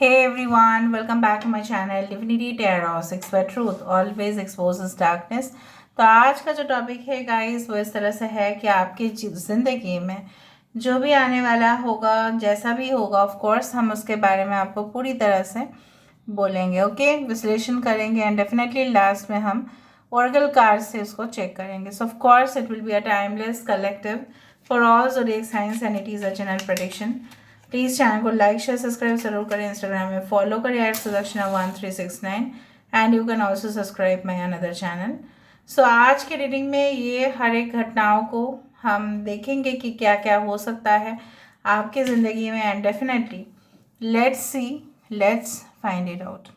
Hey everyone, welcome back to my channel Divinity Tarot 6 by Truth always exposes darkness। तो आज का जो topic है गाइस वो इस तरह से है कि आपकी ज़िंदगी में जो भी आने वाला होगा, जैसा भी होगा, ऑफ कोर्स हम उसके बारे में आपको पूरी तरह से बोलेंगे, ओके, विश्लेषण करेंगे एंड डेफिनेटली लास्ट में हम ओरेकल कार्ड से उसको चेक करेंगे। So of course it will be a timeless collective for all zodiac science and it is a general prediction. Please channel को लाइक शेयर सब्सक्राइब जरूर करें, इंस्टाग्राम में follow करें @sudarshan1369 and you can also subscribe my another channel. So आज के reading में ये हर एक घटनाओं को हम देखेंगे कि क्या क्या हो सकता है आपकी ज़िंदगी में and definitely let's find it out.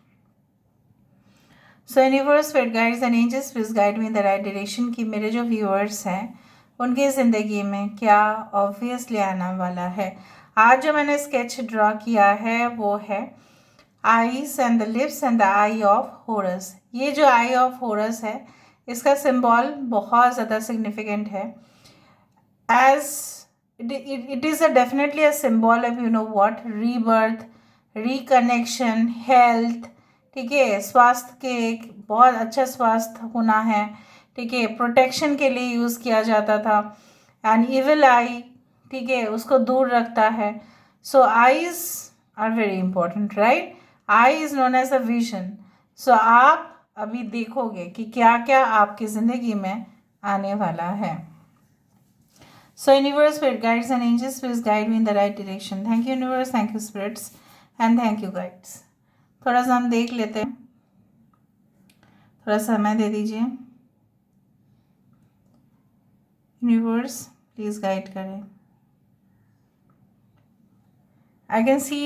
So universe, spirit guides and angels please guide me in the right direction कि मेरे जो व्यूअर्स हैं उनकी ज़िंदगी में क्या ऑब्वियसली आने वाला है। आज जो मैंने स्केच ड्रॉ किया है वो है eyes and the lips and the I of harrows. ये जो आई ऑफ हॉरस है इसका सिंबल बहुत ज़्यादा सिग्निफिकेंट है, as it is a definitely a symbol of you know what, rebirth, reconnection, health, ठीक है, स्वास्थ्य के एक बहुत अच्छा स्वास्थ्य होना है, ठीक है, प्रोटेक्शन के लिए यूज़ किया जाता था। एंड इविल आई, ठीक है, उसको दूर रखता है। So eyes are very important, right. Eye is known as a vision. So आप अभी देखोगे कि क्या क्या आपकी ज़िंदगी में आने वाला है। So universe, spirit guides and angels please guide me in the right direction. Thank you universe, thank you spirits and thank you guides. थोड़ा सा हम देख लेते हैं, थोड़ा समय दे दीजिए। यूनिवर्स प्लीज गाइड करें। I can see,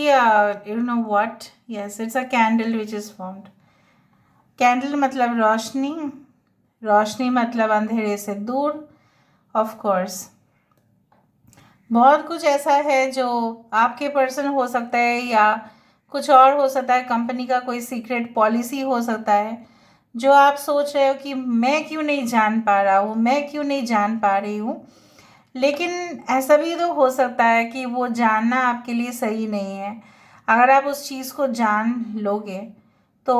you know what? Yes, it's a candle which is formed. Candle मतलब रोशनी, रोशनी मतलब अंधेरे से दूर, of course। बहुत कुछ ऐसा है जो आपके पर्सन हो सकता है या कुछ और हो सकता है, कंपनी का कोई सीक्रेट पॉलिसी हो सकता है जो आप सोच रहे हो कि मैं क्यों नहीं जान पा रहा हूँ, मैं क्यों नहीं जान पा रही हूँ। लेकिन ऐसा भी तो हो सकता है कि वो जानना आपके लिए सही नहीं है। अगर आप उस चीज़ को जान लोगे तो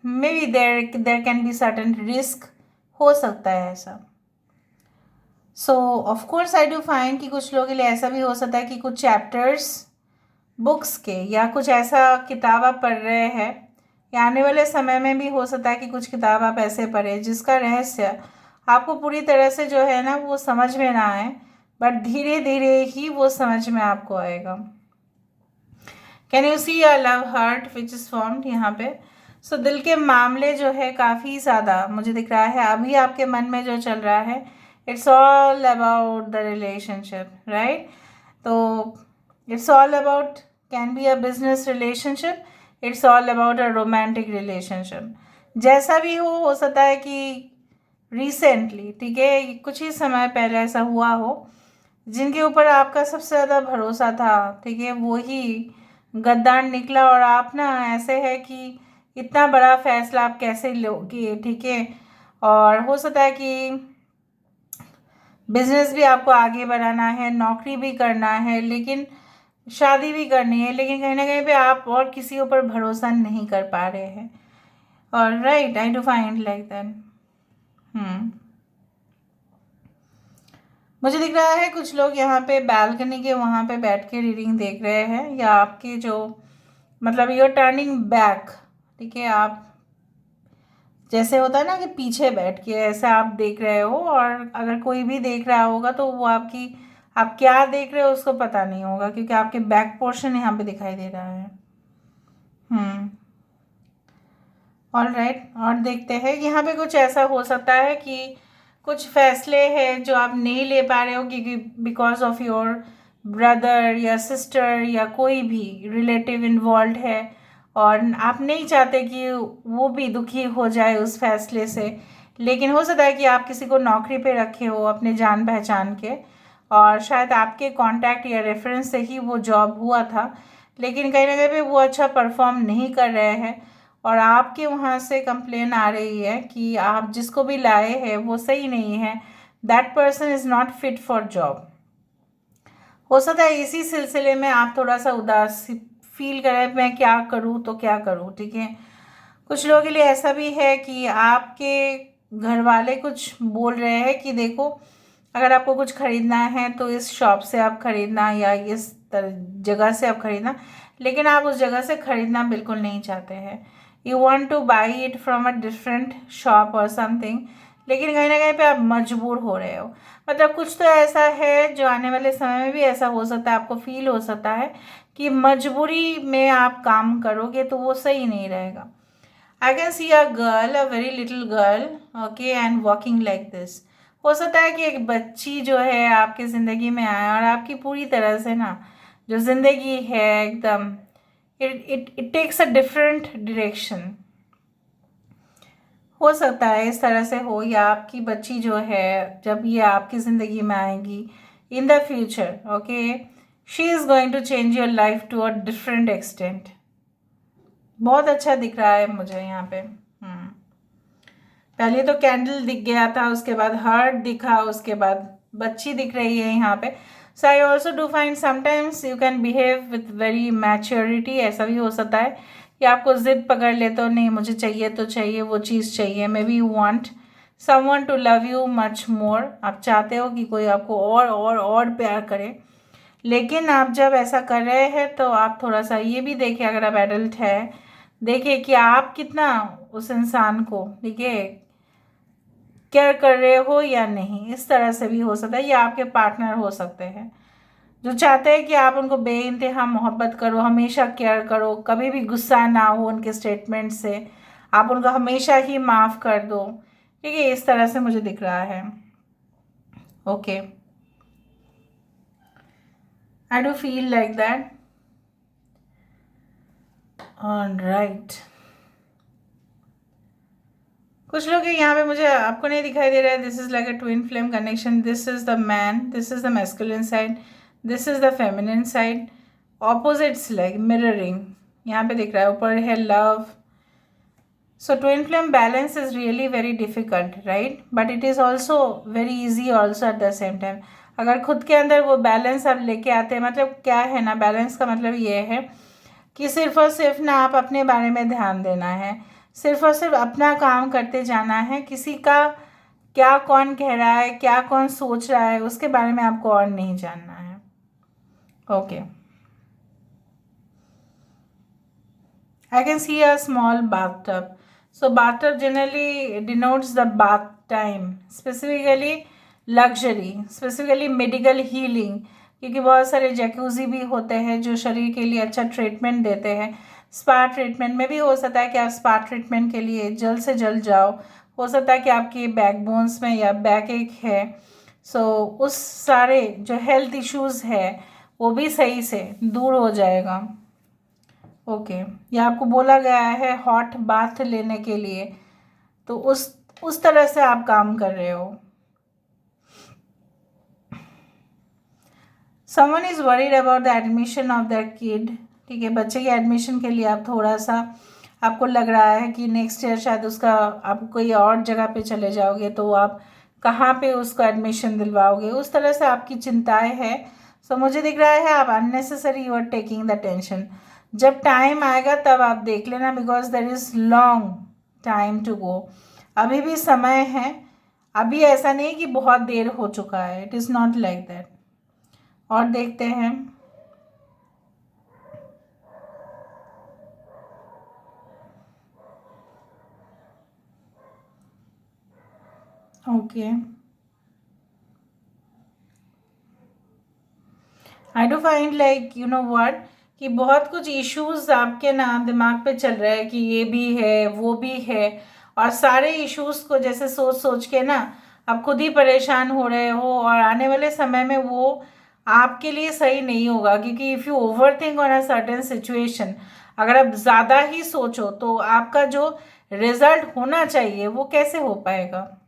may be there can be certain risk, हो सकता है ऐसा। सो of course I do find कि कुछ लोगों के लिए ऐसा भी हो सकता है कि कुछ चैप्टर्स बुक्स के या कुछ ऐसा किताब आप पढ़ रहे हैं, या आने वाले समय में भी हो सकता है कि कुछ किताब आप ऐसे पढ़ें जिसका रहस्य आपको पूरी तरह से जो है ना वो समझ में ना आए, बट धीरे धीरे ही वो समझ में आपको आएगा। Can you see a love heart which is formed यहाँ पे। सो दिल के मामले जो है काफ़ी ज़्यादा मुझे दिख रहा है अभी आपके मन में जो चल रहा है, it's all about the relationship, right. तो it's all about, can be a business relationship, it's all about a romantic relationship. जैसा भी हो सकता है कि रिसेंटली, ठीक है, कुछ ही समय पहले ऐसा हुआ हो जिनके ऊपर आपका सबसे ज़्यादा भरोसा था, ठीक है, वो ही गद्दार निकला और आप ना ऐसे है कि इतना बड़ा फैसला आप कैसे लोगे, ठीक है। और हो सकता है कि बिजनेस भी आपको आगे बढ़ाना है, नौकरी भी करना है, लेकिन शादी भी करनी है, लेकिन कहीं ना कहीं पे आप और किसी ऊपर भरोसा नहीं कर पा रहे हैं। और right, I do find like that. मुझे दिख रहा है कुछ लोग यहाँ पे बैल्कनी के वहाँ पे बैठ के रीडिंग देख रहे हैं, या आपके जो मतलब यूर टर्निंग बैक, ठीक है, आप जैसे होता है ना कि पीछे बैठ के ऐसे आप देख रहे हो, और अगर कोई भी देख रहा होगा तो वो आपकी, आप क्या देख रहे हो उसको पता नहीं होगा क्योंकि आपके बैक पोर्शन यहाँ पे दिखाई दे रहा है। ऑल राइट, और देखते हैं यहाँ पे कुछ ऐसा हो सकता है कि कुछ फैसले हैं जो आप नहीं ले पा रहे हो क्योंकि बिकॉज ऑफ योर ब्रदर या सिस्टर या कोई भी रिलेटिव इन्वॉल्व है, और आप नहीं चाहते कि वो भी दुखी हो जाए उस फैसले से। लेकिन हो सकता है कि आप किसी को नौकरी पे रखे हो अपने जान पहचान के, और शायद आपके कांटेक्ट या रेफरेंस से ही वो जॉब हुआ था, लेकिन कहीं ना कहीं पे वो अच्छा परफॉर्म नहीं कर रहे हैं, और आपके वहाँ से कंप्लेन आ रही है कि आप जिसको भी लाए हैं वो सही नहीं है, that person is not fit for job. हो सकता है इसी सिलसिले में आप थोड़ा सा उदास फील कर रहा है मैं क्या करूँ तो क्या करूँ, ठीक है। कुछ लोगों के लिए ऐसा भी है कि आपके घर वाले कुछ बोल रहे हैं कि देखो अगर आपको कुछ ख़रीदना है तो इस शॉप से आप ख़रीदना या इस जगह से आप ख़रीदना, लेकिन आप उस जगह से ख़रीदना बिल्कुल नहीं चाहते हैं। You want two by it from a different shop और समथिंग, लेकिन कहीं ना कहीं पे आप मजबूर हो रहे हो। मतलब कुछ तो ऐसा है जो आने वाले समय में भी ऐसा हो सकता है, आपको फील हो सकता है कि मजबूरी में आप काम करोगे तो वो सही नहीं रहेगा। I can see a girl, a very little girl, okay, and walking like this. हो सकता है कि एक बच्ची जो है आपकी ज़िंदगी में आए और आपकी पूरी तरह से ना जो ज़िंदगी है एकदम it takes a different direction. हो सकता है इस तरह से हो, या आपकी बच्ची जो है जब ये आपकी ज़िंदगी में आएगी in the future, okay, she is going to change your life to a different extent. बहुत अच्छा दिख रहा है मुझे यहाँ पे। पहले तो कैंडल दिख गया था, उसके बाद हार्ट दिखा, उसके बाद बच्ची दिख रही है यहाँ पे। So I also do find sometimes you can behave with very maturity. ऐसा भी हो सकता है कि आपको ज़िद पकड़ ले तो नहीं मुझे चाहिए तो चाहिए, वो चीज़ चाहिए। Maybe you want someone to love you much more. आप चाहते हो कि कोई आपको और प्यार करे, लेकिन आप जब ऐसा कर रहे हैं तो आप थोड़ा सा ये भी देखिए, अगर आप एडल्ट है देखिए कि आप कितना उस इंसान को, देखिए, केयर कर रहे हो या नहीं। इस तरह से भी हो सकता है, या आपके पार्टनर हो सकते हैं जो चाहते हैं कि आप उनको बेइंतहा मोहब्बत करो, हमेशा केयर करो, कभी भी गुस्सा ना हो उनके स्टेटमेंट से, आप उनको हमेशा ही माफ़ कर दो। ठीक है, इस तरह से मुझे दिख रहा है। Okay, I do feel like that. Alright, कुछ लोग हैं यहाँ पे, मुझे आपको नहीं दिखाई दे रहा है। This is like a twin flame connection. This is the man, this is the masculine side, this is the feminine side, opposites like mirroring यहाँ पे दिख रहा है। ऊपर है love. So twin flame balance is really very difficult, right, but it is also very easy also at the same time. अगर खुद के अंदर वो बैलेंस आप लेके आते हैं, मतलब क्या है ना, बैलेंस का मतलब ये है कि सिर्फ और सिर्फ ना आप अपने बारे में ध्यान देना है, सिर्फ और सिर्फ अपना काम करते जाना है। किसी का क्या कौन कह रहा है, क्या कौन सोच रहा है, उसके बारे में आपको और नहीं जानना है। Okay, I can see a small bathtub. So bathtub generally denotes the bath time, specifically luxury, specifically medical healing, क्योंकि बहुत सारे जैकूजी भी होते हैं जो शरीर के लिए अच्छा ट्रीटमेंट देते हैं। स्पा ट्रीटमेंट में भी हो सकता है कि आप स्पा ट्रीटमेंट के लिए जल्द से जल्द जाओ। हो सकता है कि आपकी बैक बोन्स में या बैक एक है, सो उस सारे जो हेल्थ इश्यूज़ है वो भी सही से दूर हो जाएगा। ओके, या आपको बोला गया है हॉट बाथ लेने के लिए, तो उस तरह से आप काम कर रहे हो। Someone is worried about the admission of that kid. ठीक है, बच्चे के एडमिशन के लिए आप थोड़ा सा, आपको लग रहा है कि नेक्स्ट ईयर शायद उसका आप कोई और जगह पे चले जाओगे, तो आप कहाँ पे उसको एडमिशन दिलवाओगे, उस तरह से आपकी चिंताएं हैं। सो मुझे दिख रहा है आप unnecessary you are taking the tension. जब टाइम आएगा तब आप देख लेना, because there is long time to go. अभी भी समय है, अभी ऐसा नहीं कि बहुत देर हो चुका है। It is not like that. और देखते हैं। Okay, I do find like you know what, कि बहुत कुछ इश्यूज आपके ना दिमाग पे चल रहे हैं कि ये भी है वो भी है, और सारे इश्यूज को जैसे सोच सोच के ना आप खुद ही परेशान हो रहे हो, और आने वाले समय में वो आपके लिए सही नहीं होगा। क्योंकि if you over think on a certain situation, अगर आप ज़्यादा ही सोचो तो आपका जो रिजल्ट होना चाहिए वो कैसे हो पाएगा।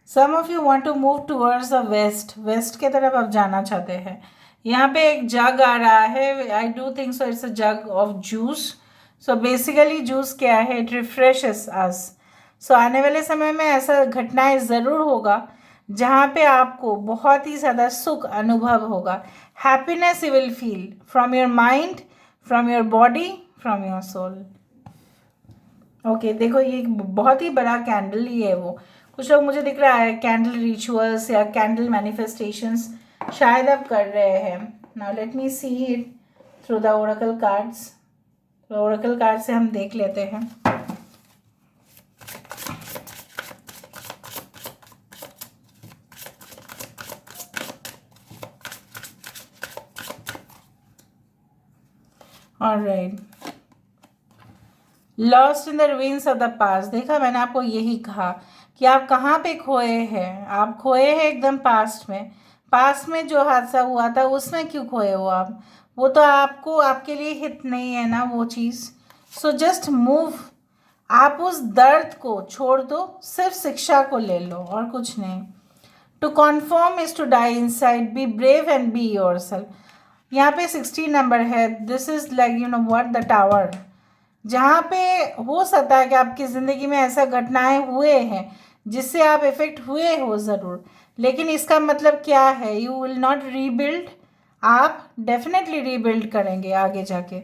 Some of you want to move towards the west, west के तरफ आप जाना चाहते हैं। यहाँ पे एक जग आ रहा है, I do think so it's a jug of juice. So basically juice क्या है, इट रिफ्रेशेस अस। सो आने वाले समय में ऐसा घटनाएं ज़रूर होगा जहाँ पे आपको बहुत ही ज़्यादा सुख अनुभव होगा। Happiness you will feel from your mind, from your body, from your soul. Okay देखो ये एक बहुत ही बड़ा कैंडल ही है। वो कुछ लोग मुझे दिख रहा है कैंडल रिचुअल्स या कैंडल मैनिफेस्टेशंस शायद आप कर रहे हैं। Now let me see it through the Oracle cards. Oracle card से हम देख लेते हैं। Alright, lost in the ruins of the past. देखा मैंने आपको यही कहा कि आप कहाँ पे खोए हैं। आप खोए हैं एकदम पास्ट में। पास्ट में जो हादसा हुआ था उसमें क्यों खोए हो आप? वो तो आपको आपके लिए हित नहीं है ना वो चीज़। So just move. आप उस दर्द को छोड़ दो, सिर्फ शिक्षा को ले लो और कुछ नहीं। To confirm is to die inside, be brave and be yourself. यहाँ पे 16 नंबर है। This is like you know what, the tower. जहाँ पे हो सकता है कि आपकी ज़िंदगी में ऐसा घटनाएं हुए हैं जिससे आप इफ़ेक्ट हुए हो ज़रूर, लेकिन इसका मतलब क्या है? You will not rebuild. आप डेफिनेटली रीबिल्ड करेंगे आगे जाके,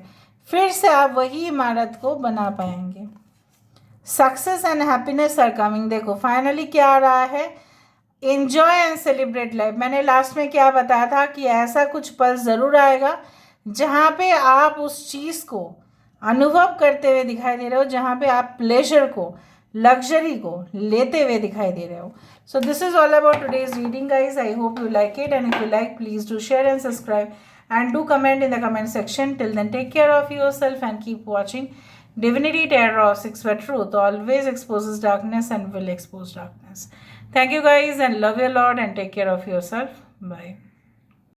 फिर से आप वही इमारत को बना पाएंगे। Success and happiness are coming. देखो फाइनली क्या आ रहा है, एन्जॉय एंड सेलिब्रेट लाइफ। मैंने लास्ट में क्या बताया था कि ऐसा कुछ पल ज़रूर आएगा जहाँ पे आप उस चीज़ को अनुभव करते हुए दिखाई दे रहे हो, जहाँ पे आप प्लेजर को, लग्जरी को लेते हुए दिखाई दे रहे हो। So this is all about today's reading guys. I hope you like it, and if you like please do share and subscribe and do comment in the comment section. Till then, take care of yourself and keep watching Divinity Tarot 6, where truth always exposes darkness and will expose darkness. Thank you guys and love your Lord and take care of yourself. Bye.